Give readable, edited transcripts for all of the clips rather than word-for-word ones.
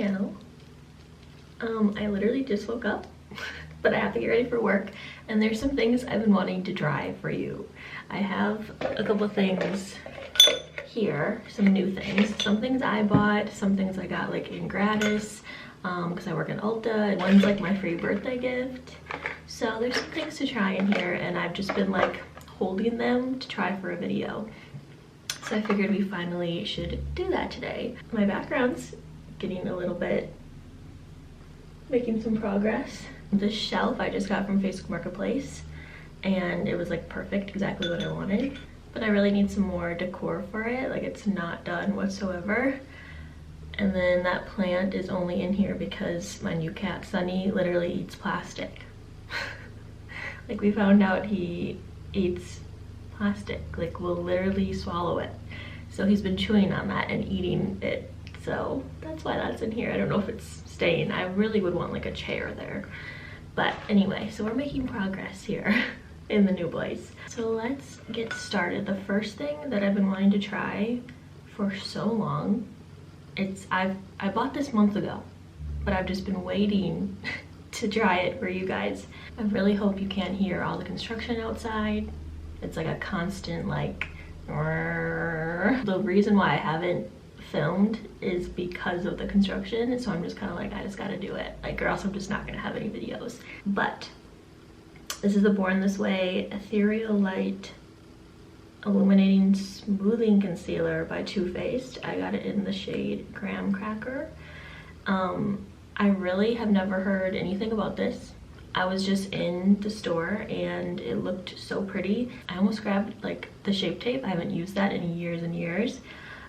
channel. I literally just woke up, but I have to get ready for work, and there's some things I've been wanting to try for you. I have a couple things here, some new things. Some things I bought, some things I got like in gratis, because I work at Ulta, and one's like my free birthday gift. So there's some things to try in here, and I've just been like holding them to try for a video. So I figured we finally should do that today. My background's getting a little bit, making some progress. This shelf I just got from Facebook Marketplace, and it was like perfect, exactly what I wanted. But I really need some more decor for it, like it's not done whatsoever. And then that plant is only in here because my new cat, Sunny, literally eats plastic. Like we found out he eats plastic, like will literally swallow it. So he's been chewing on that and eating it. So that's why that's in here. I don't know if it's staying. I really would want like a chair there. But anyway, so we're making progress here in the new place. So let's get started. The first thing that I've been wanting to try for so long, I bought this months ago, but I've just been waiting to try it for you guys. I really hope you can't hear all the construction outside. It's like a constant like the reason why I haven't filmed is because of the construction, so I'm just kind of like, I just gotta do it, like, or else I'm just not gonna have any videos. But this is the Born This Way Ethereal Light Illuminating Smoothing Concealer by Too Faced. I got it in the shade Graham Cracker. I really have never heard anything about this. I was just in the store and it looked so pretty. I almost grabbed like the Shape Tape. I haven't used that in years and years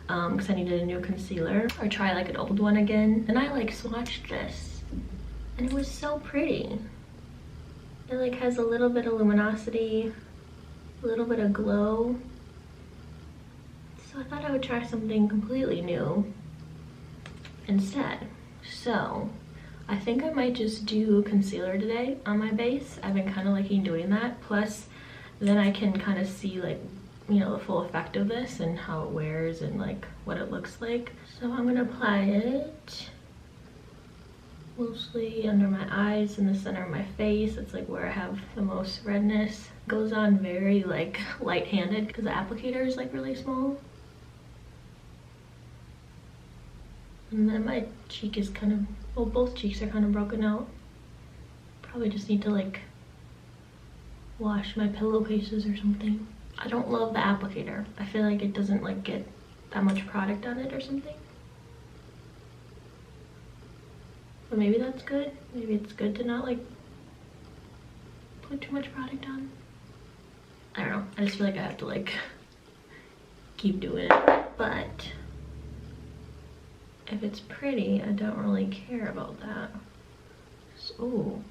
because I needed a new concealer or try like an old one again. And I like swatched this and it was so pretty. It like has a little bit of luminosity, a little bit of glow. So I thought I would try something completely new instead. So I think I might just do concealer today on my base. I've been kind of liking doing that. Plus, then I can kind of see like, you know, the full effect of this and how it wears and like what it looks like. So I'm gonna apply it mostly under my eyes and the center of my face. It's like where I have the most redness. It goes on very like light-handed because the applicator is like really small. And then my cheek is kind of, well, both cheeks are kind of broken out. Probably just need to like wash my pillowcases or something. I don't love the applicator. I feel like it doesn't like get that much product on it or something. But maybe that's good. Maybe it's good to not like put too much product on. I don't know. I just feel like I have to like keep doing it. But if it's pretty, I don't really care about that. So, ooh.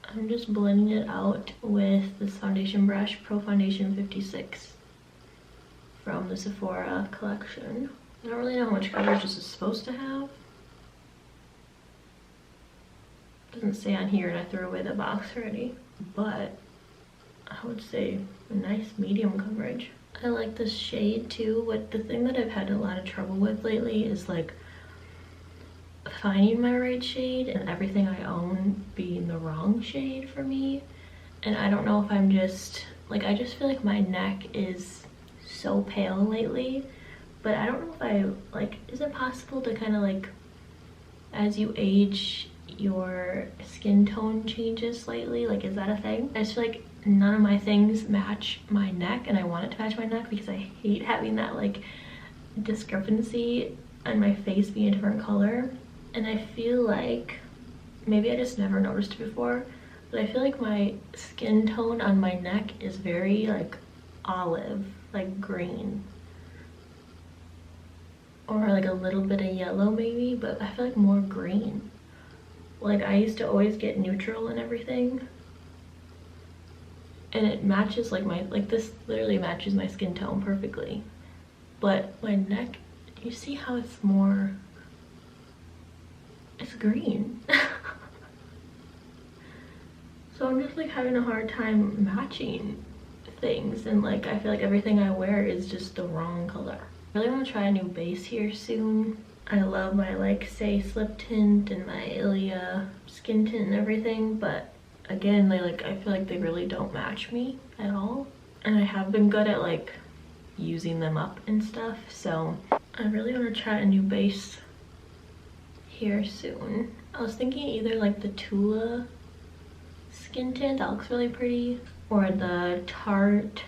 I'm just blending it out with this foundation brush, Pro Foundation 56 from the Sephora collection. I don't really know how much coverage this is supposed to have. Doesn't say on here and I threw away the box already, but I would say a nice medium coverage. I like this shade too. But the thing that I've had a lot of trouble with lately is like finding my right shade and everything I own being the wrong shade for me. And I don't know if I'm just like, I just feel like my neck is so pale lately, but I don't know if I like, is it possible to kind of like, as you age, your skin tone changes slightly? Like, is that a thing? I just feel like none of my things match my neck, and I want it to match my neck because I hate having that like discrepancy on my face being a different color. And I feel like, maybe I just never noticed it before, but I feel like my skin tone on my neck is very like olive, like green, or like a little bit of yellow maybe, but I feel like more green. Like I used to always get neutral and everything, and it matches like my, like this literally matches my skin tone perfectly. But my neck, you see how it's more, it's green. So I'm just like having a hard time matching things, and like I feel like everything I wear is just the wrong color. I really want to try a new base here soon. I love my like Say Slip Tint and my Ilia Skin Tint and everything, but again, I feel like they really don't match me at all. And I have been good at like using them up and stuff, so I really want to try a new base here soon. I was thinking either like the Tula Skin Tint, that looks really pretty, or the Tarte,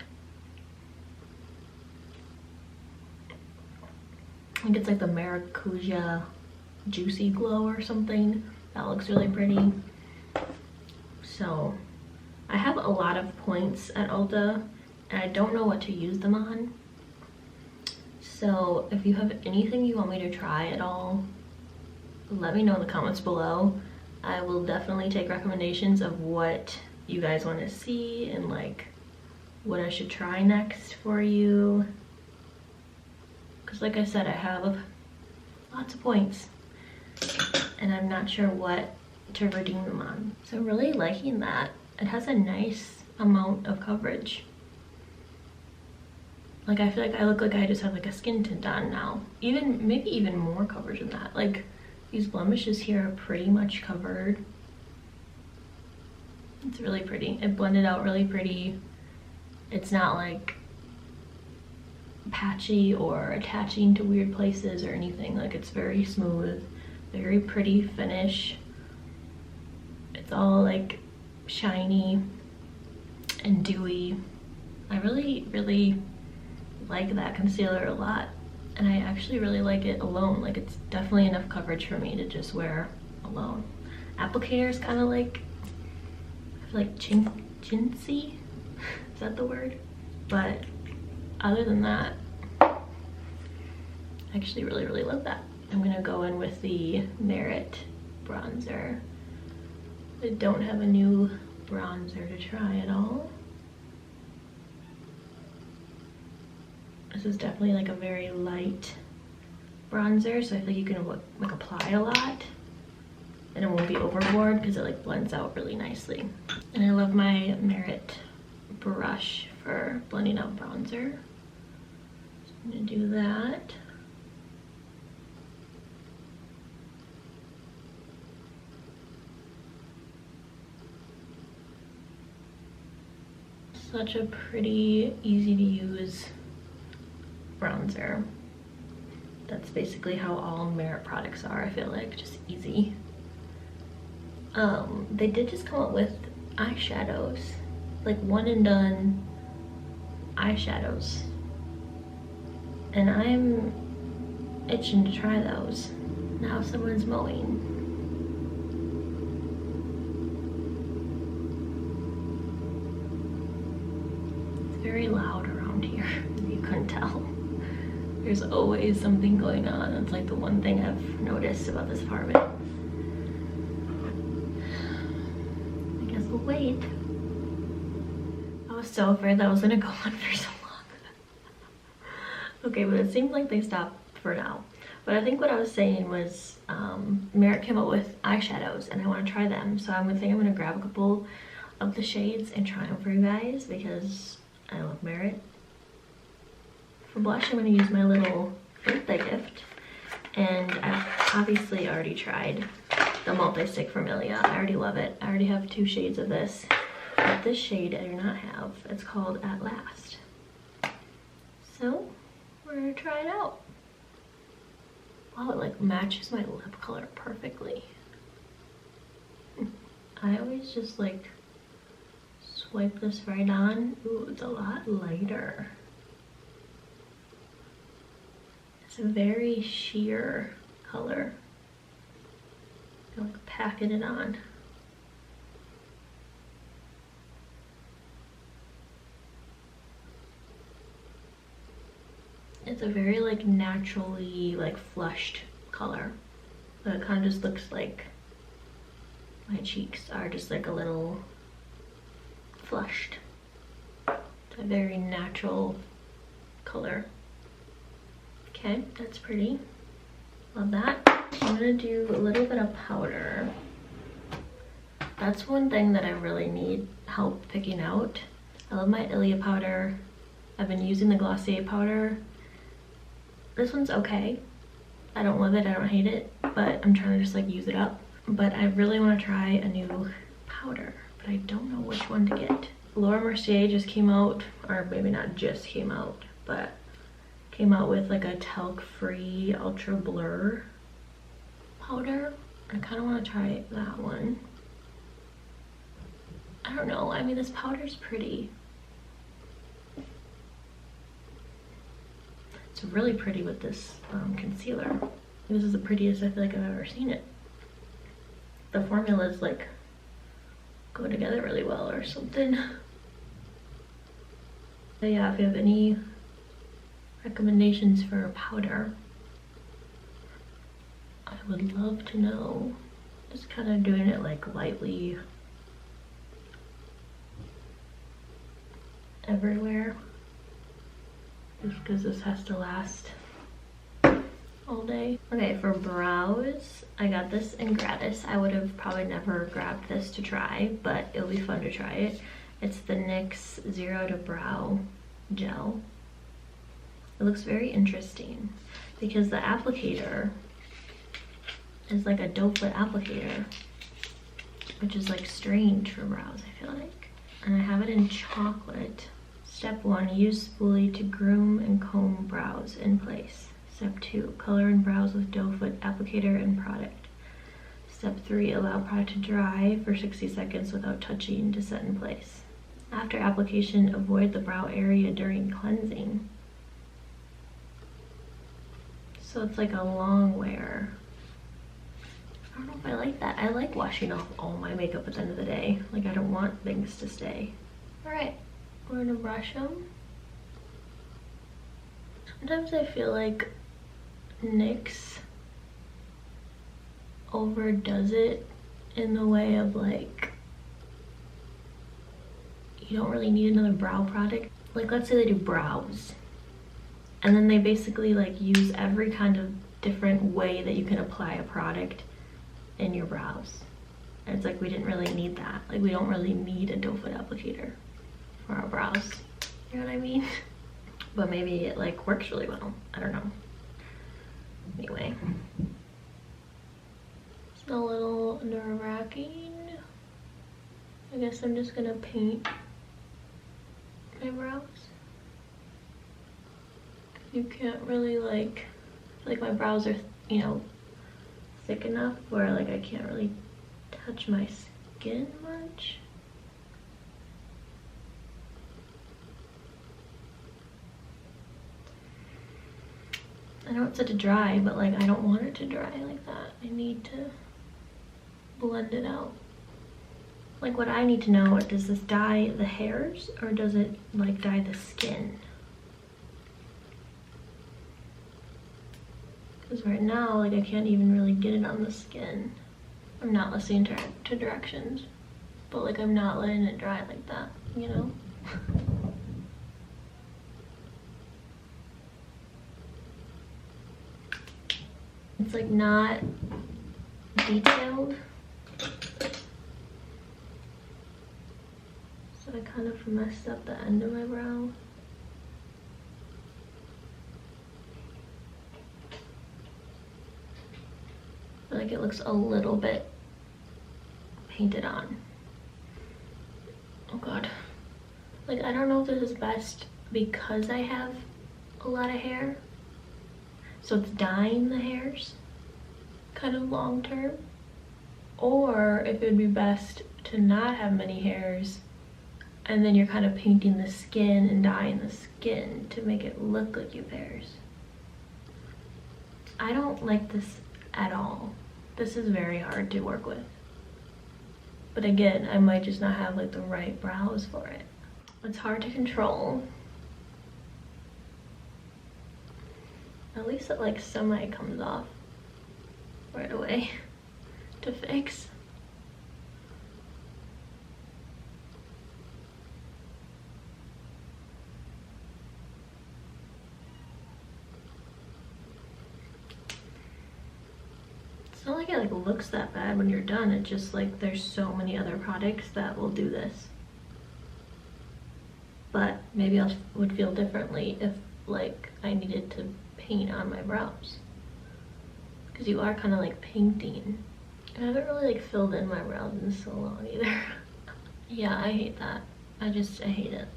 I think it's like the Maracuja Juicy Glow or something. That looks really pretty. So I have a lot of points at Ulta and I don't know what to use them on. So if you have anything you want me to try at all, let me know in the comments below. I will definitely take recommendations of what you guys want to see and like what I should try next for you. Because like I said, I have lots of points and I'm not sure what to redeem them on. So I'm really liking that. It has a nice amount of coverage. Like I feel like I look like I just have like a skin tint on now. Maybe even more coverage than that. Like these blemishes here are pretty much covered. It's really pretty. It blended out really pretty. It's not like patchy or attaching to weird places or anything. Like it's very smooth, very pretty finish. It's all like shiny and dewy. I really like that concealer a lot, and I actually really like it alone. Like it's definitely enough coverage for me to just wear alone. Applicator is kind of like, I feel like chintzy, is that the word? But other than that, I actually really love that. I'm gonna go in with the Merit bronzer. I don't have a new bronzer to try at all. This is definitely like a very light bronzer, so I feel like you can like apply a lot and it won't be overboard because it like blends out really nicely. And I love my Merit brush for blending out bronzer. So I'm gonna do that. Such a pretty, easy to use bronzer. That's basically how all Merit products are, I feel like, just easy. They did just come up with eyeshadows, like one and done eyeshadows, and I'm itching to try those. Now someone's mowing. It's very loud around here, if you couldn't tell. There's always something going on. It's like the one thing I've noticed about this apartment. I guess we'll wait. I was so afraid that was gonna go on for so long. Okay, but it seems like they stopped for now. But I think what I was saying was Merit came up with eyeshadows and I want to try them. So I'm gonna grab a couple of the shades and try them for you guys because I love Merit. For blush, I'm going to use my little birthday gift, and I've obviously already tried the multi-stick from Ilia. I already love it. I already have 2 shades of this, but this shade I do not have. It's called At Last. So we're going to try it out. Wow, it like matches my lip color perfectly. I always just like swipe this right on. Ooh, it's a lot lighter. It's a very sheer color. I like packing it on. It's a very like naturally like flushed color. But it kind of just looks like my cheeks are just like a little flushed. It's a very natural color. Okay, that's pretty. Love that. I'm gonna do a little bit of powder. That's one thing that I really need help picking out. I love my Ilia powder. I've been using the Glossier powder. This one's okay. I don't love it, I don't hate it, but I'm trying to just like use it up. But I really want to try a new powder, but I don't know which one to get. Laura Mercier just came out, or maybe not just came out, but came out with like a talc-free ultra blur powder. I kind of want to try that one. I don't know, I mean this powder's pretty. It's really pretty with this concealer. This is the prettiest I feel like I've ever seen it. The formulas like go together really well or something. But yeah, if you have any recommendations for a powder, I would love to know. Just kind of doing it like lightly everywhere. Just because this has to last all day. Okay, for brows, I got this in gratis. I would have probably never grabbed this to try, but it'll be fun to try it. It's the NYX Zero to Brow Gel. It looks very interesting because the applicator is like a doe foot applicator, which is like strange for brows, I feel like. And I have it in chocolate. Step 1, use spoolie to groom and comb brows in place. Step 2, color in brows with doe foot applicator and product. Step 3, allow product to dry for 60 seconds without touching to set in place. After application, avoid the brow area during cleansing. So it's like a long wear. I don't know if I like that. I like washing off all my makeup at the end of the day. Like I don't want things to stay. All right. We're gonna brush them. Sometimes I feel like NYX overdoes it in the way of like, you don't really need another brow product. Like let's say they do brows, and then they basically like use every kind of different way that you can apply a product in your brows. And it's like we didn't really need that. Like we don't really need a doe foot applicator for our brows, you know what I mean? But maybe it like works really well, I don't know. Anyway, it's a little nerve-wracking. I guess I'm just gonna paint my brows. You can't really like, I feel like my brows are, you know, thick enough where like I can't really touch my skin much. I know it's set to dry, but like I don't want it to dry like that. I need to blend it out. Like what I need to know, does this dye the hairs or does it like dye the skin? Because right now, like I can't even really get it on the skin. I'm not listening to directions, but like I'm not letting it dry like that, you know? It's like not detailed. So I kind of messed up the end of my brow. I feel like it looks a little bit painted on. Oh god. Like I don't know if this is best because I have a lot of hair. So it's dyeing the hairs kind of long term, or if it would be best to not have many hairs and then you're kind of painting the skin and dyeing the skin to make it look like you have hairs. I don't like this at all. This is very hard to work with. But again, I might just not have like the right brows for it. It's hard to control. At least it like semi comes off right away to fix. It's not like it like looks that bad when you're done. It's just like there's so many other products that will do this. but maybe I would feel differently if like I needed to paint on my brows, because you are kind of like painting. I haven't really like filled in my brows in so long either. Yeah, I hate that. I hate it.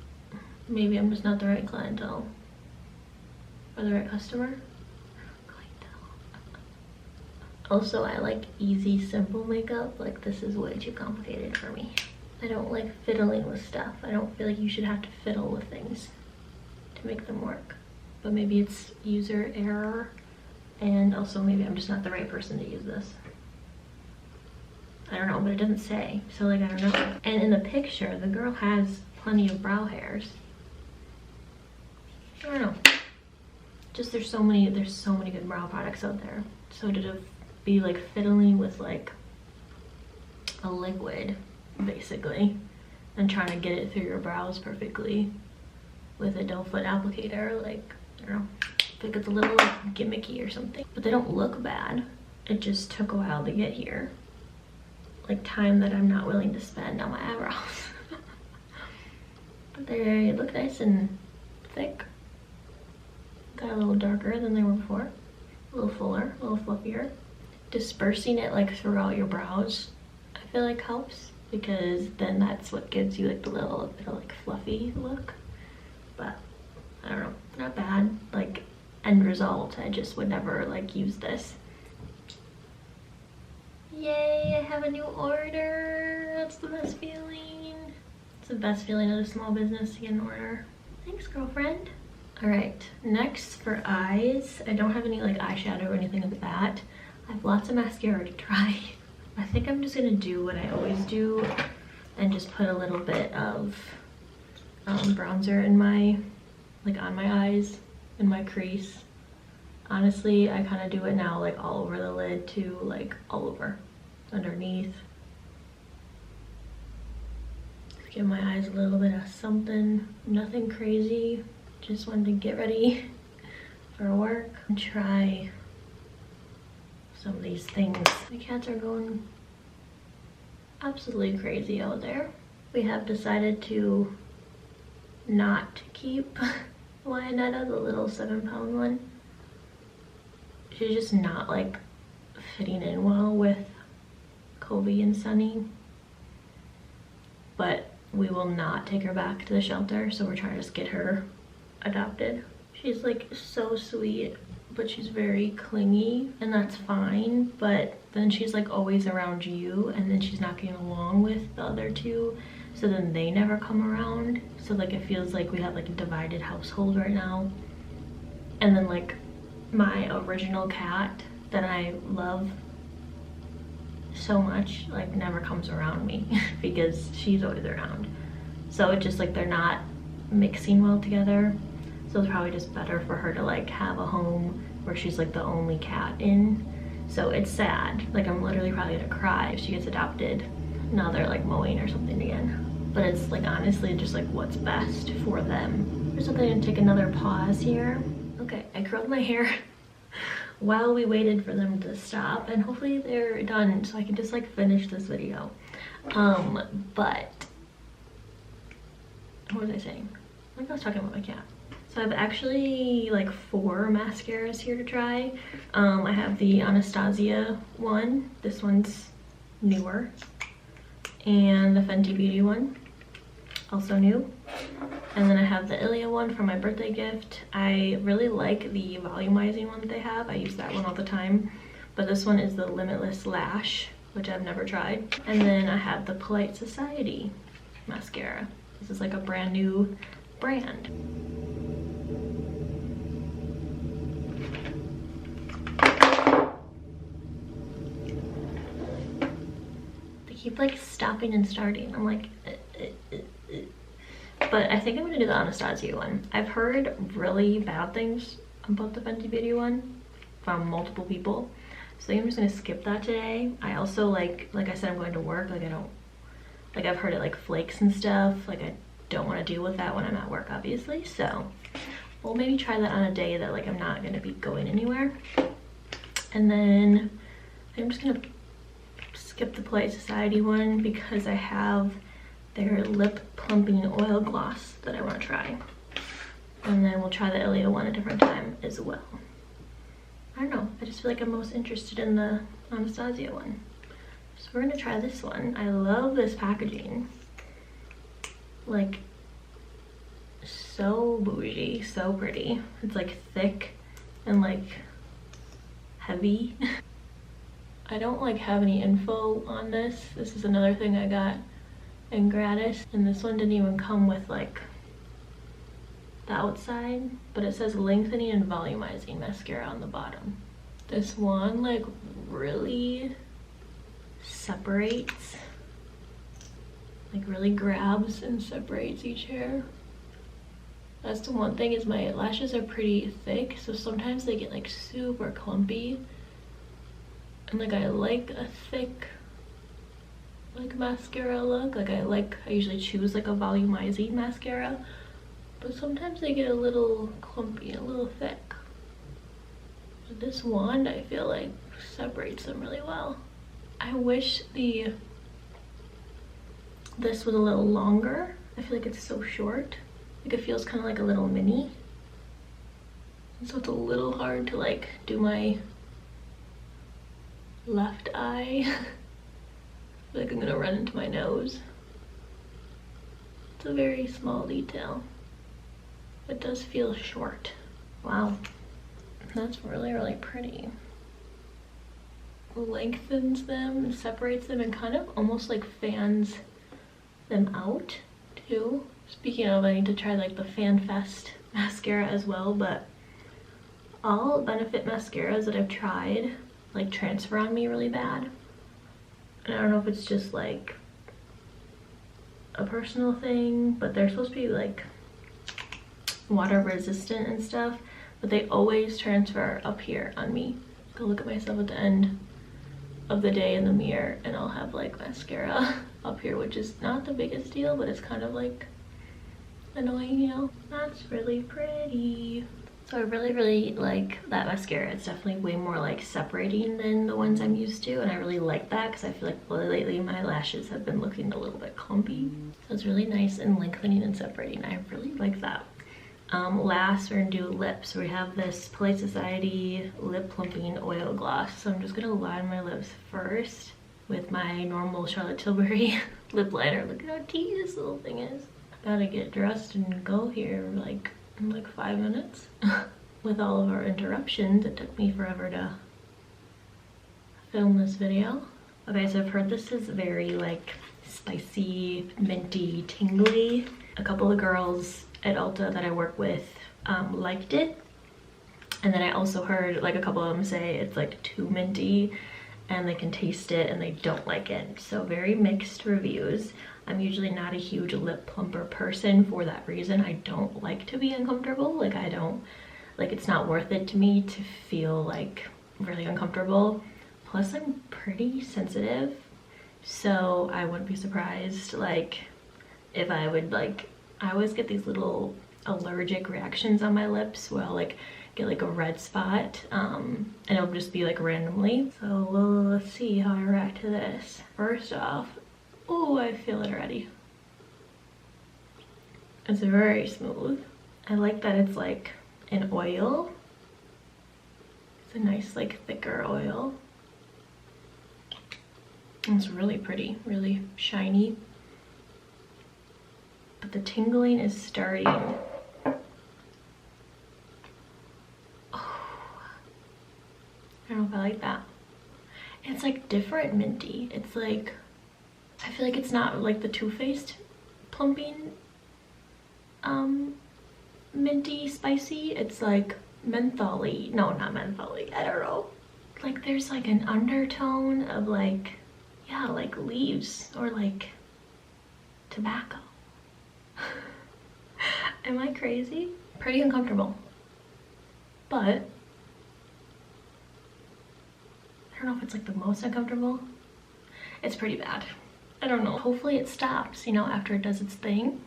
Maybe I'm just not the right clientele or the right customer. Also, I like easy, simple makeup. Like, this is way too complicated for me. I don't like fiddling with stuff. I don't feel like you should have to fiddle with things to make them work. But maybe it's user error, and also maybe I'm just not the right person to use this. I don't know, but it doesn't say, so like I don't know. And in the picture, the girl has plenty of brow hairs. I don't know. Just there's so many good brow products out there. So to be like fiddling with like a liquid basically and trying to get it through your brows perfectly with a doe foot applicator, like I don't know, I think it's a little like gimmicky or something. But they don't look bad. It just took a while to get here. Like time that I'm not willing to spend on my eyebrows. But they look nice and thick. Got a little darker than they were before. A little fuller, a little fluffier. Dispersing it like throughout your brows, I feel like helps, because then that's what gives you like the little bit of like fluffy look. But I don't know, not bad. Like end result, I just would never like use this. Yay, I have a new order. That's the best feeling. It's the best feeling of a small business to get an order. Thanks, girlfriend. All right, next for eyes, I don't have any like eyeshadow or anything like that. I have lots of mascara to try. I think I'm just gonna do what I always do and just put a little bit of bronzer in my, like on my eyes, in my crease. Honestly, I kind of do it now like all over the lid too, like all over, underneath. Just give my eyes a little bit of something, nothing crazy. Just wanted to get ready for work and try some of these things. The cats are going absolutely crazy out there. We have decided to not keep Lionetta, the little 7-pound one. She's just not like fitting in well with Kobe and Sunny. But we will not take her back to the shelter, so we're trying to just get her adopted. She's like so sweet, but she's very clingy, and that's fine, but then she's like always around you, and then she's not getting along with the other two, so then they never come around. So like it feels like we have like a divided household right now. And then like my original cat that I love so much like never comes around me because she's always around. So it's just like they're not mixing well together. So it's probably just better for her to like have a home where she's like the only cat in. So it's sad. Like I'm literally probably gonna cry if she gets adopted. Now they're like mowing or something again. But it's like honestly just like what's best for them. There's something to take another pause here. Okay, I curled my hair while we waited for them to stop, and hopefully they're done so I can just like finish this video. But what was I saying? I think I was talking about my cat. So I have actually like 4 mascaras here to try. I have the Anastasia one. This one's newer. And the Fenty Beauty one, also new. And then I have the Ilia one for my birthday gift. I really like the volumizing one that they have. I use that one all the time. But this one is the Limitless Lash, which I've never tried. And then I have the Polite Society mascara. This is like a brand new brand. They keep like stopping and starting. I'm like, But I think I'm gonna do the Anastasia one. I've heard really bad things about the Fenty Beauty one from multiple people. So I'm just gonna skip that today. I also like I said, I'm going to work. Like I don't, like I've heard it like flakes and stuff. Like I don't want to deal with that when I'm at work, obviously. So we'll maybe try that on a day that like I'm not gonna be going anywhere. And then I'm just gonna skip the Polite Society one because I have their lip plumping oil gloss that I want to try. And then we'll try the Ilia one a different time as well. I don't know, I just feel like I'm most interested in the Anastasia one. So we're gonna try this one. I love this packaging. Like, so bougie, so pretty. It's like thick and like heavy. I don't like have any info on this. This is another thing I got in gratis, and this one didn't even come with like the outside, but it says lengthening and volumizing mascara on the bottom. This one like really separates, like really grabs and separates each hair. That's the one thing, is my lashes are pretty thick, so sometimes they get like super clumpy. And like I like a thick like mascara look. Like I usually choose like a volumizing mascara, but sometimes they get a little clumpy, a little thick. But this wand I feel like separates them really well. I wish this was a little longer. I feel like it's so short. Like it feels kind of like a little mini. And so it's a little hard to like do my left eye. I feel like I'm gonna run into my nose. It's a very small detail. It does feel short. Wow, that's really, really pretty. Lengthens them and separates them and kind of almost like fans them out too. Speaking of, I need to try like the Fan Fest mascara as well, but all Benefit mascaras that I've tried like transfer on me really bad. And I don't know if it's just like a personal thing, but they're supposed to be like water resistant and stuff, but they always transfer up here on me. Go look at myself at the end of the day in the mirror and I'll have like mascara up here, which is not the biggest deal, but it's kind of like annoying, you know? That's really pretty. So I really, really like that mascara. It's definitely way more like separating than the ones I'm used to, and I really like that because I feel like lately my lashes have been looking a little bit clumpy. So it's really nice and lengthening and separating. I really like that. Last, we're gonna do lips. We have this Polite Society lip plumping oil gloss. So I'm just gonna line my lips first with my normal Charlotte Tilbury lip liner. Look at how teeny this little thing is. Gotta get dressed and go here like in like 5 minutes. With all of our interruptions, it took me forever to film this video. Okay, so I've heard this is very like spicy, minty, tingly. A couple of girls at Ulta that I work with liked it, and then I also heard like a couple of them say it's like too minty and they can taste it and they don't like it. So very mixed reviews. I'm usually not a huge lip plumper person for that reason. I don't like to be uncomfortable. Like I don't, like it's not worth it to me to feel like really uncomfortable. Plus I'm pretty sensitive, so I wouldn't be surprised like if I would like, I always get these little allergic reactions on my lips where I'll like get like a red spot and it'll just be like randomly. So let's see how I react to this. First off, oh, I feel it already. It's very smooth. I like that it's like an oil. It's a nice like thicker oil. And it's really pretty, really shiny. But the tingling is starting. Oh, I don't know if I like that. It's like different minty. It's like, I feel like it's not like the Too Faced plumping minty spicy. It's like mentholy. No, not mentholy. I don't know. Like there's like an undertone of like, yeah, like leaves or like tobacco. Am I crazy? Pretty uncomfortable. But I don't know if it's like the most uncomfortable. It's pretty bad. I don't know. Hopefully it stops, you know, after it does its thing.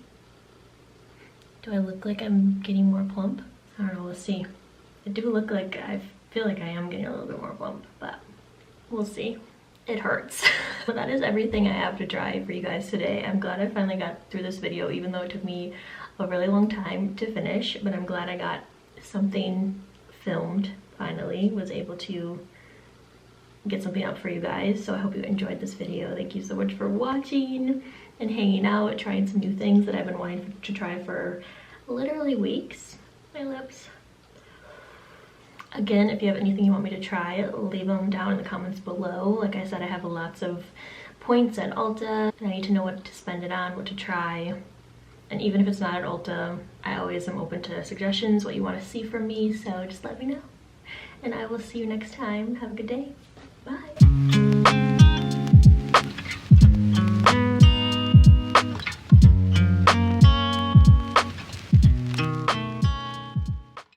Do I look like I'm getting more plump? I don't know, we'll see. I do look like, I feel like I am getting a little bit more plump, but we'll see. it hurts. But that is everything I have to try for you guys today. I'm glad I finally got through this video, even though it took me a really long time to finish, but I'm glad I got something filmed finally, was able to get something up for you guys. So I hope you enjoyed this video. Thank you so much for watching and hanging out, trying some new things that I've been wanting to try for literally weeks. My lips. Again, if you have anything you want me to try, leave them down in the comments below. Like I said, I have lots of points at Ulta, and I need to know what to spend it on, what to try. And even if it's not at Ulta, I always am open to suggestions, what you want to see from me, so just let me know. And I will see you next time. Have a good day. Bye.